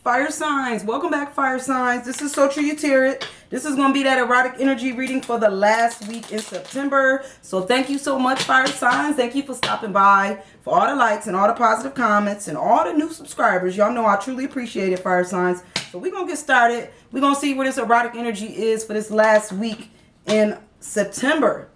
Fire signs, welcome back, fire signs. This is So True You Tear It. This is going to be that erotic energy reading for the last week in September. So thank you so much, fire signs. Thank you for stopping by, for all the likes and all the positive comments and all the new subscribers. Y'all know I truly appreciate it, fire signs. So we're going to get started. We're going to see where this erotic energy is for this last week in September.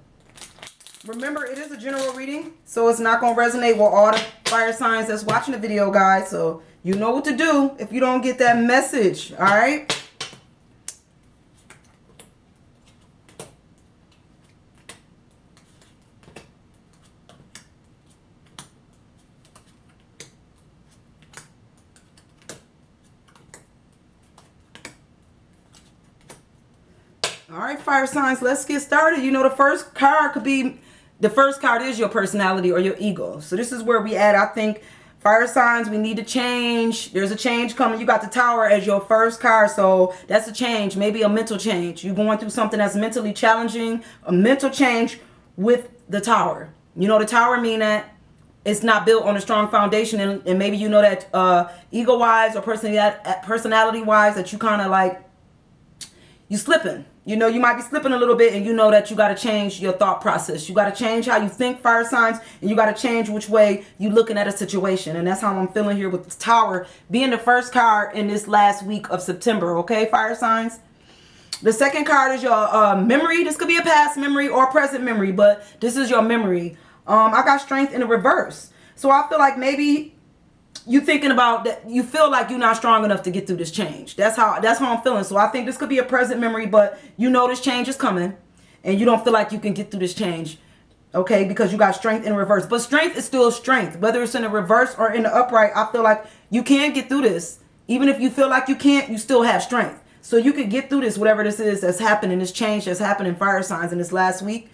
Remember, it is a general reading, so it's not going to resonate with all the fire signs that's watching the video, guys. So you know what to do if you don't get that message, all right? All right, fire signs, let's get started. You know, the first card could be, the first card is your personality or your ego. So this is where we at, I think. Fire signs, we need to change. There's a change coming. You got the Tower as your first card, so that's a change, maybe a mental change. You're going through something that's mentally challenging, a mental change with the Tower. You know, the Tower mean that it's not built on a strong foundation, and maybe you know that ego-wise or personality-wise that you kind of like, you slipping. You know, you might be slipping a little bit, and you know that you got to change your thought process. You got to change how you think, fire signs, and you got to change which way you looking at a situation. And that's how I'm feeling here with this Tower being the first card in this last week of September, okay, fire signs? The second card is your memory. This could be a past memory or present memory, but this is your memory. I got Strength in the reverse. So I feel like maybe you thinking about that, you feel like you're not strong enough to get through this change. That's how I'm feeling. So I think this could be a present memory, but you know this change is coming and you don't feel like you can get through this change, okay, because you got Strength in reverse. But strength is still strength, whether it's in the reverse or in the upright. I feel like you can get through this. Even if you feel like you can't, you still have strength. So you could get through this, whatever this is that's happening, this change that's happening, fire signs, in this last week.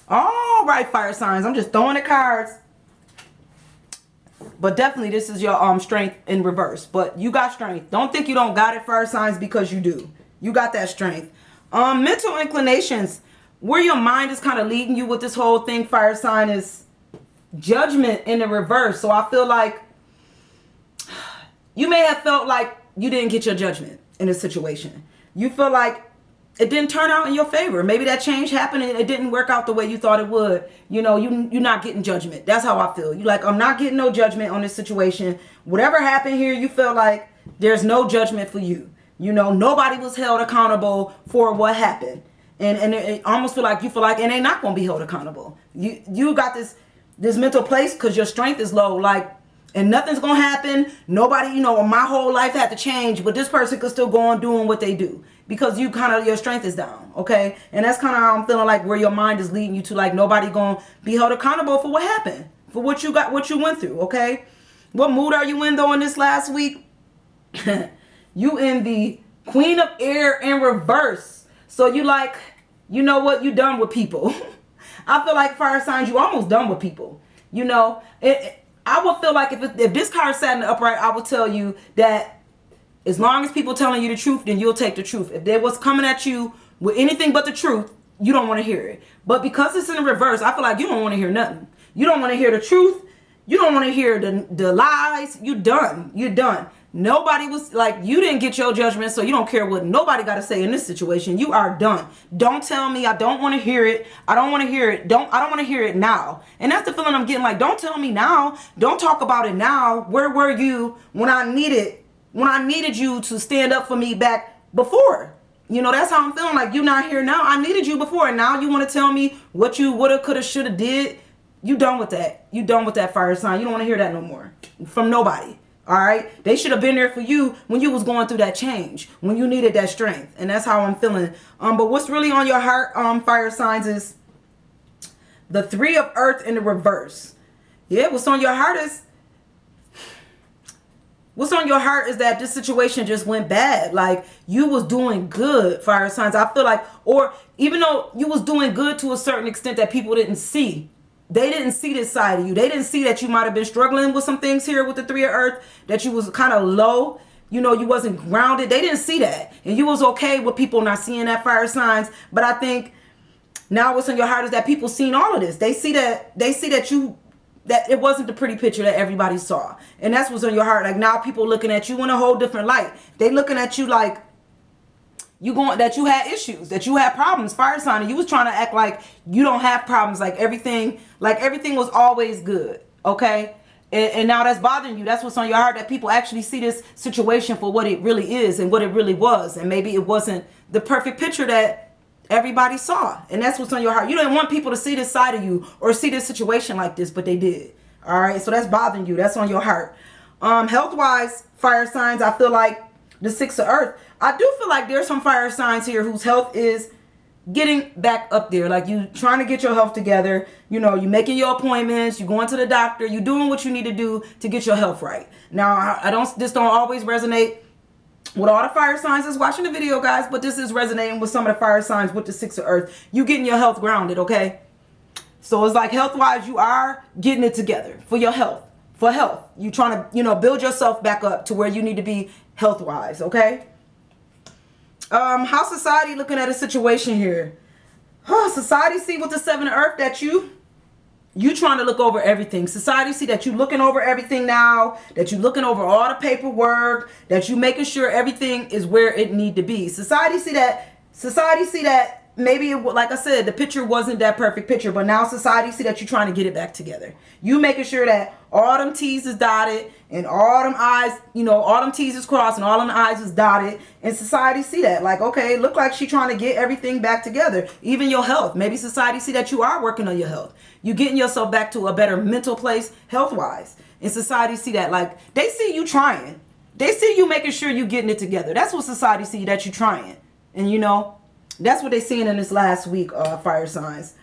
All right, fire signs, I'm just throwing the cards. But definitely this is your strength in reverse. But you got strength. Don't think you don't got it, fire signs, because you do. You got that strength. Mental inclinations. Where your mind is kind of leading you with this whole thing, fire sign, is Judgment in the reverse. So I feel like you may have felt like you didn't get your judgment in this situation. You feel like it didn't turn out in your favor. Maybe that change happened and it didn't work out the way you thought it would. You know, you're not getting judgment. That's how I feel. You like, I'm not getting no judgment on this situation. Whatever happened here, you feel like there's no judgment for you. You know, nobody was held accountable for what happened. And it almost feel like you feel like, and they're not going to be held accountable. You got this mental place because your strength is low. Like, and nothing's going to happen. Nobody, you know, my whole life had to change, but this person could still go on doing what they do because you kind of, your strength is down, okay? And that's kind of how I'm feeling, like where your mind is leading you to, like nobody going to be held accountable for what happened, for what you got, what you went through, okay? What mood are you in though in this last week? You in the Queen of Air in reverse. So you like, you know what, you done with people. I feel like, fire signs, you almost done with people. You know, I would feel like if this card sat in the upright, I would tell you that as long as people telling you the truth, then you'll take the truth. If they was coming at you with anything but the truth, you don't want to hear it. But because it's in the reverse, I feel like you don't want to hear nothing. You don't want to hear the truth. You don't want to hear the lies. You done. You're done. Nobody was like, you didn't get your judgment, so you don't care what nobody got to say in this situation. You are done. Don't tell me. I don't want to hear it. I don't want to hear it. I don't want to hear it now. And that's the feeling I'm getting. Like, don't tell me now. Don't talk about it now. Where were you when I needed you to stand up for me back before? You know, that's how I'm feeling. Like, you're not here now. I needed you before, and now you want to tell me what you woulda, coulda, shoulda did. You done with that. You done with that, fire sign. You don't want to hear that no more from nobody. All right, they should have been there for you when you was going through that change, when you needed that strength. And that's how I'm feeling. But what's really on your heart, fire signs, is the Three of Earth in the reverse. Yeah, what's on your heart is that this situation just went bad. Like, you was doing good, fire signs. I feel like, or even though you was doing good to a certain extent that people didn't see. They didn't see this side of you. They didn't see that you might have been struggling with some things here with the Three of Earth, that you was kind of low. You know, you wasn't grounded. They didn't see that. And you was okay with people not seeing that, fire signs. But I think now what's in your heart is that people seen all of this. They see that that it wasn't the pretty picture that everybody saw. And that's what's on your heart. Like now people looking at you in a whole different light. They looking at you like that you had issues, that you had problems, fire sign, and you was trying to act like you don't have problems, like everything was always good. Okay. And now that's bothering you. That's what's on your heart, that people actually see this situation for what it really is and what it really was. And maybe it wasn't the perfect picture that everybody saw. And that's what's on your heart. You didn't want people to see this side of you or see this situation like this, but they did. All right. So that's bothering you. That's on your heart. Health-wise, fire signs, I feel like the 6 of Earth. I do feel like there's some fire signs here whose health is getting back up there. Like you trying to get your health together. You know, you making your appointments, you going to the doctor, you doing what you need to do to get your health right. Now, this don't always resonate with all the fire signs that's watching the video, guys, but this is resonating with some of the fire signs with the 6 of Earth. You getting your health grounded, okay? So it's like health-wise, you are getting it together for your health. For health. You trying to, build yourself back up to where you need to be health-wise, okay? How society looking at a situation here? Society see with the 7 of Earth that you trying to look over everything. Society see that you looking over everything now, that you looking over all the paperwork, that you making sure everything is where it need to be. Society see that maybe, like I said, the picture wasn't that perfect picture, but now society see that you're trying to get it back together. You making sure that all them T's is dotted and all them I's, all them T's is crossed and all them I's is dotted. And society see that. Like, okay, look like she trying to get everything back together. Even your health. Maybe society see that you are working on your health. You getting yourself back to a better mental place health-wise. And society see that. Like, they see you trying. They see you making sure you getting it together. That's what society see, that you trying. And that's what they seeing in this last week, fire signs.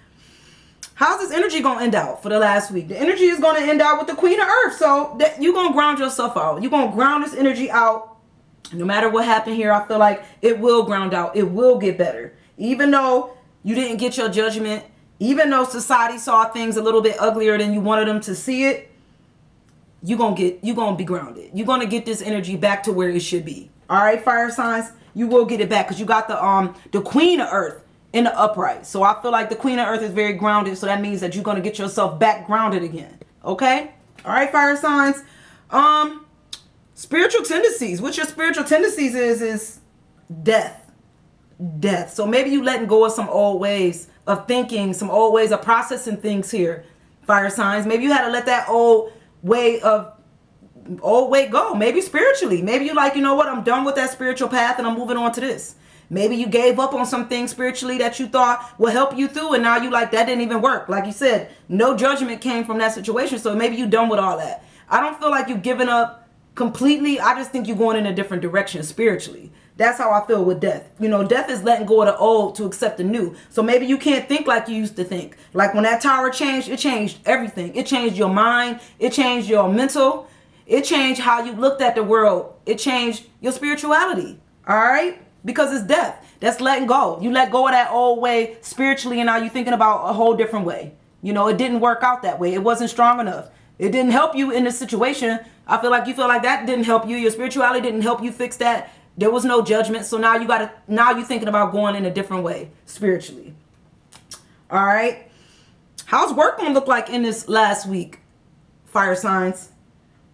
How's this energy going to end out for the last week? The energy is going to end out with the Queen of Earth. So you're going to ground yourself out. You're going to ground this energy out. No matter what happened here, I feel like it will ground out. It will get better. Even though you didn't get your judgment, even though society saw things a little bit uglier than you wanted them to see it, you're going to be grounded. You're going to get this energy back to where it should be. All right, fire signs, you will get it back because you got the Queen of Earth in the upright. So I feel like the Queen of Earth is very grounded. So that means that you're going to get yourself back grounded again. Okay? All right, fire signs. Spiritual tendencies. What your spiritual tendencies is death. Death. So maybe you letting go of some old ways of thinking, some old ways of processing things here, fire signs. Maybe you had to let that old way go. Maybe spiritually. Maybe you like, what, I'm done with that spiritual path and I'm moving on to this. Maybe you gave up on some things spiritually that you thought will help you through, and now you like, that didn't even work. Like you said, no judgment came from that situation, so maybe you done with all that. I don't feel like you've given up completely. I just think you're going in a different direction spiritually. That's how I feel with death. Death is letting go of the old to accept the new. So maybe you can't think like you used to think. Like when that tower changed, it changed everything. It changed your mind. It changed your mental. It changed how you looked at the world. It changed your spirituality. All right? Because it's death. That's letting go. You let go of that old way spiritually, and now you're thinking about a whole different way. It didn't work out that way. It wasn't strong enough. It didn't help you in this situation. I feel like you feel like that didn't help you. Your spirituality didn't help you fix that. There was no judgment. So now you're thinking about going in a different way spiritually. All right. How's work going to look like in this last week, fire signs?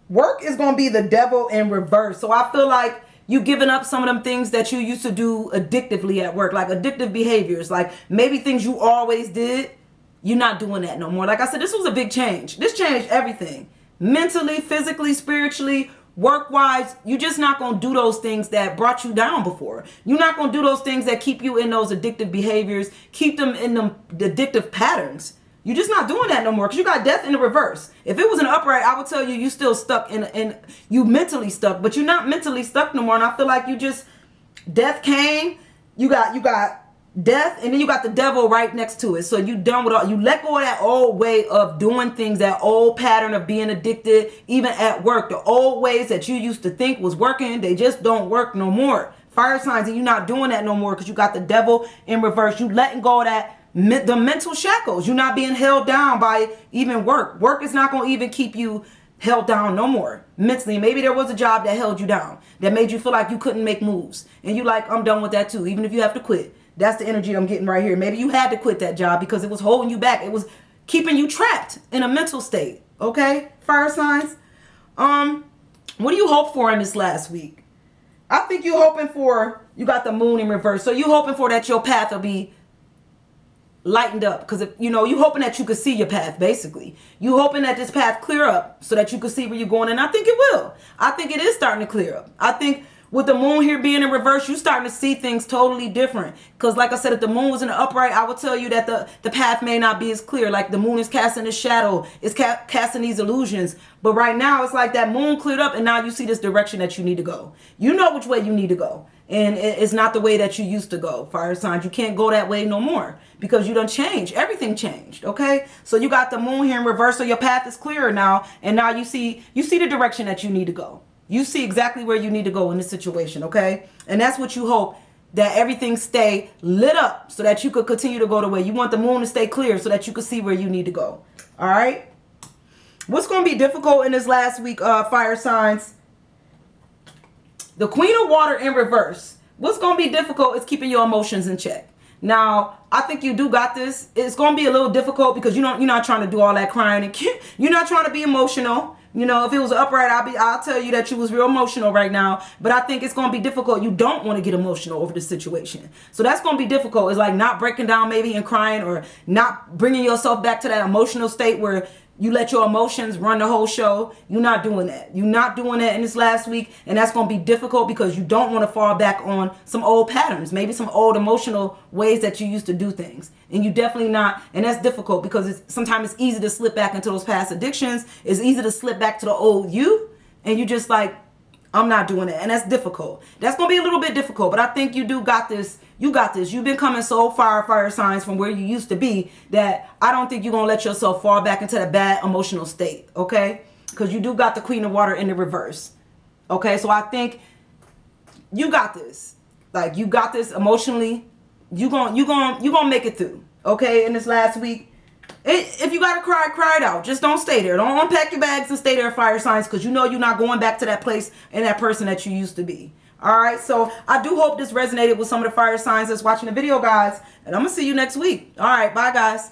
Work is going to be the devil in reverse. So I feel like you giving up some of them things that you used to do addictively at work, like addictive behaviors, like maybe things you always did. You're not doing that no more. Like I said, this was a big change. This changed everything. Mentally, physically, spiritually, work-wise. You're just not going to do those things that brought you down before. You're not going to do those things that keep you in those addictive behaviors, keep them in the addictive patterns. You're just not doing that no more because you got death in the reverse. If it was an upright, I would tell you still stuck in you mentally stuck, but you're not mentally stuck no more. And I feel like death came, you got death, and then you got the devil right next to it. So you done with all, you let go of that old way of doing things, that old pattern of being addicted, even at work. The old ways that you used to think was working, they just don't work no more. Fire signs, and you're not doing that no more because you got the devil in reverse. You letting go of that. The mental shackles. You're not being held down by even work. Work is not going to even keep you held down no more mentally. Maybe there was a job that held you down, that made you feel like you couldn't make moves, and you like, I'm done with that too, even if you have to quit. That's the energy I'm getting right here. Maybe you had to quit that job because it was holding you back. It was keeping you trapped in a mental state. Okay, fire signs. What do you hope for in this last week? I think you're hoping for, you got the moon in reverse. So you're hoping for that your path will be lightened up, because you know, you hoping that you could see your path. Basically, you hoping that this path clear up so that you can see where you're going, and I think it will. I think it is starting to clear up. I think with the moon here being in reverse, you starting to see things totally different, because like I said, if the moon was in the upright, I would tell you that the path may not be as clear. Like the moon is casting this shadow, it's casting these illusions, but right now it's like that moon cleared up, and now you see this direction that you need to go. You know which way you need to go, and it's not the way that you used to go. Fire signs, you can't go that way no more, because you done changed. Everything changed. Okay, so you got the moon here in reverse, so your path is clearer now, and now you see the direction that you need to go. You see exactly where you need to go in this situation. Okay, and that's what you hope, that everything stay lit up so that you could continue to go the way you want. The moon to stay clear so that you can see where you need to go. All right, what's going to be difficult in this last week, fire signs? The Queen of Water in reverse. What's going to be difficult is keeping your emotions in check. Now, I think you do got this. It's going to be a little difficult because you're not trying to do all that crying, and you're not trying to be emotional. You know, if it was upright, I'll tell you that you was real emotional right now. But I think it's going to be difficult. You don't want to get emotional over the situation. So that's going to be difficult. It's like not breaking down maybe and crying, or not bringing yourself back to that emotional state where you let your emotions run the whole show. You're not doing that. You're not doing that in this last week. And that's going to be difficult because you don't want to fall back on some old patterns, maybe some old emotional ways that you used to do things. And you definitely not. And that's difficult because sometimes it's easy to slip back into those past addictions. It's easy to slip back to the old you. And you just like, I'm not doing it. And that's difficult. That's going to be a little bit difficult. But I think you do got this. You got this. You've been coming so far, fire signs, from where you used to be, that I don't think you're going to let yourself fall back into that bad emotional state. Okay? Because you do got the Queen of Water in the reverse. Okay? So I think you got this. Like, you got this emotionally. You're gonna make it through. Okay? In this last week. If you gotta cry, cry it out. Just don't stay there. Don't unpack your bags and stay there, fire signs, because you know you're not going back to that place and that person that you used to be. All right, so I do hope this resonated with some of the fire signs that's watching the video, guys, and I'm gonna see you next week. All right, bye, guys.